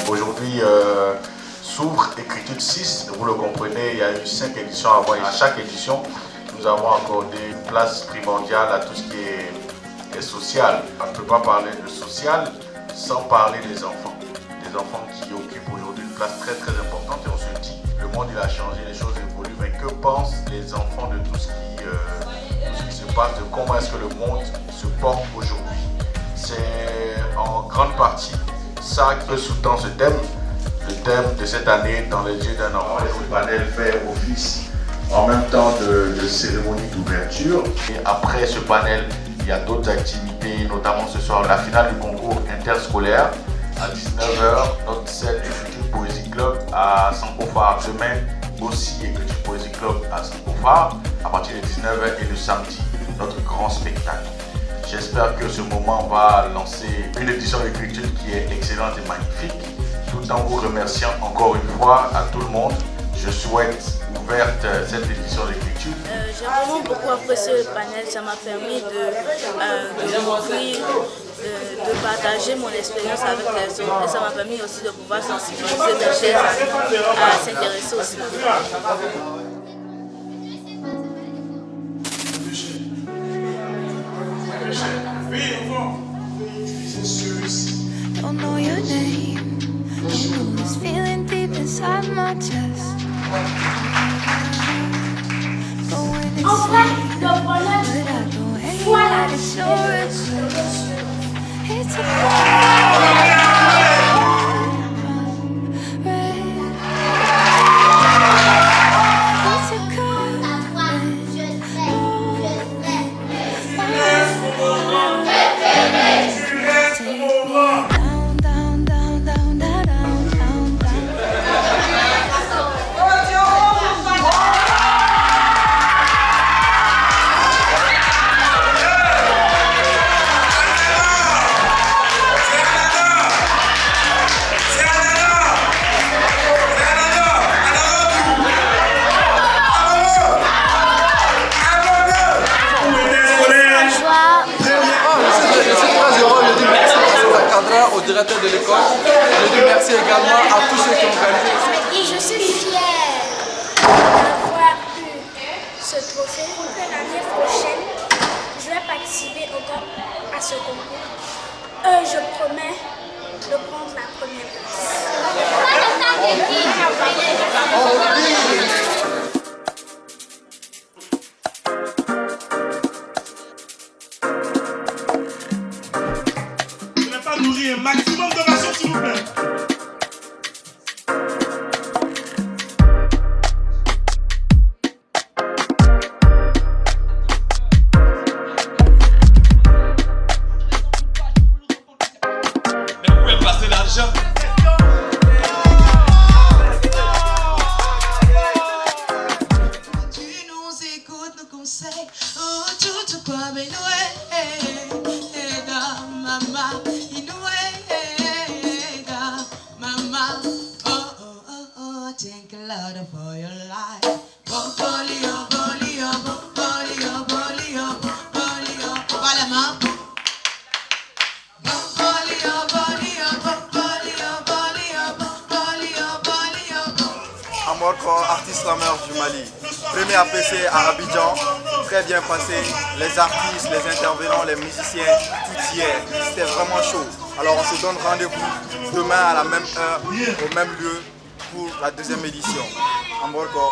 Aujourd'hui s'ouvre Écriture 6, vous le comprenez, il y a eu 5 éditions avant et à chaque édition, nous avons accordé une place primordiale à tout ce qui est social. On ne peut pas parler de social sans parler des enfants. Des enfants qui occupent aujourd'hui une place très très importante et on se dit, le monde il a changé, les choses évoluent, mais que pensent les enfants de tout ce qui se passe, de comment est-ce que le monde se porte aujourd'hui? C'est en grande partie ça qui sous-tend ce thème. Le thème de cette année, dans les yeux d'un enfant, le panel fait office en même temps de cérémonie d'ouverture. Et après ce panel, il y a d'autres activités, notamment ce soir, la finale du concours interscolaire à 19h, notre scène Écriture Poésie Club à Sankofar. Demain aussi, Écriture Poésie Club à Sankofar, à partir de 19h et le samedi, notre grand spectacle. J'espère que ce moment va lancer une édition d'écriture qui est excellente et magnifique. Tout en vous remerciant encore une fois à tout le monde, je souhaite ouverte cette édition d'écriture. J'ai vraiment beaucoup apprécié le panel, ça m'a permis de m'ouvrir, de partager mon expérience avec les autres et ça m'a permis aussi de pouvoir sensibiliser les jeunes à s'intéresser au cinéma. Don't know your name, don't know this feeling deep inside my chest. Going insane, but I go anywhere to show it. It's a au directeur de l'école. Je dis merci également à tous ceux qui ont organisé. Et je suis fière d'avoir eu ce trophée. L'année prochaine, je vais participer encore à ce concours. Je promets de prendre la première Un maximum d'ovation s'il vous plaît. Mais vous pouvez passer l'argent. Tu nous écoutes, nos conseils, oh tout quoi mais nous maman. Thank you, Lord, for your life. Bolio, bolio, bolio, bolio, bolio, Balama. Bolio, bolio, bolio, bolio, bolio, bolio. Amorco, artiste slammer du Mali. Premier APC à Abidjan, très bien passé. Les artistes, les intervenants, les musiciens, tout y est. C'était vraiment chaud. Alors on se donne rendez-vous demain à la même heure, au même lieu, pour la deuxième édition. Amorco,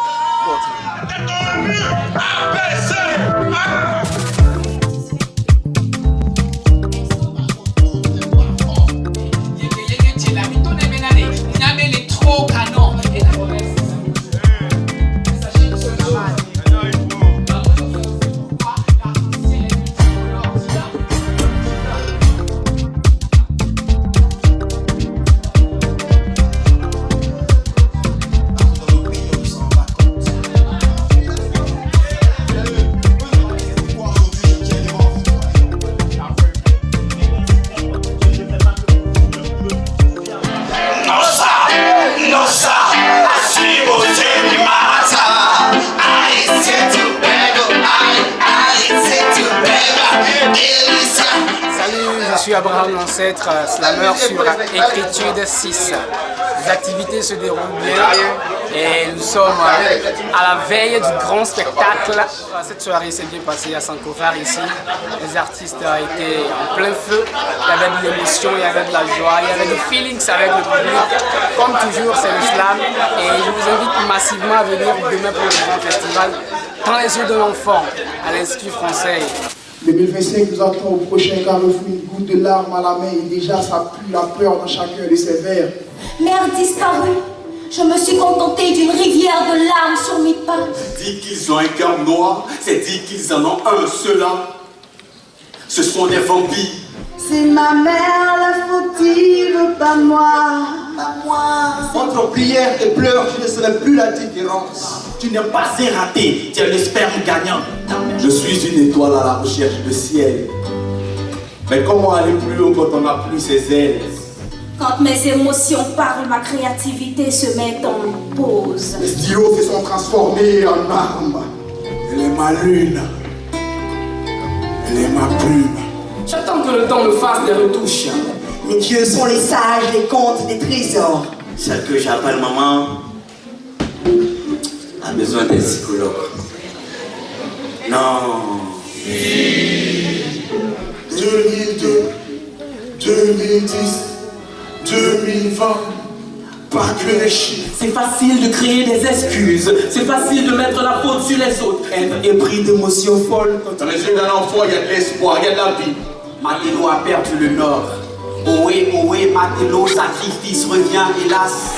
Abraham Lancêtre, slammer sur Écritude 6. Les activités se déroulent bien et nous sommes à la veille du grand spectacle. Cette soirée s'est bien passée à Sankovar ici. Les artistes étaient en plein feu. Il y avait de l'émotion, il y avait de la joie, il y avait des feelings avec le public. Comme toujours, c'est le slam. Et je vous invite massivement à venir demain pour le grand festival dans les yeux de l'enfant à l'Institut français. 2025 nous attend au prochain carrefour, une goutte de larmes à la main et déjà ça pue la peur dans chacun de ses vers. Mère disparue, je me suis contentée d'une rivière de larmes sur mes pas. Dit qu'ils ont un cœur noir, c'est dit qu'ils en ont un seul. Ce sont des vampires. C'est ma mère la fautive, pas moi. Pas moi. Entre prière et pleurs, je ne serai plus la différence. Tu n'es pas un raté, tu es le sperme gagnant. Je suis une étoile à la recherche de ciel. Mais comment aller plus haut quand on n'a plus ses ailes? Quand mes émotions parlent, ma créativité se met en pause. Les stylos se sont transformés en armes. Elle est ma lune. Elle est ma plume. J'attends que le temps me fasse des retouches. Les dieux sont les sages, les contes des trésors. Celle que j'appelle maman a besoin d'un psychologue. Non. 2002, 2010, 2020, pas que les chiffres. C'est facile de créer des excuses, c'est facile de mettre la faute sur les autres. Être épris d'émotions folles. Dans les yeux d'un enfant, il y a de l'espoir, il y a de la vie. Matelot a perdu le nord. Ohé, ohé, Matelot, sacrifice revient, hélas.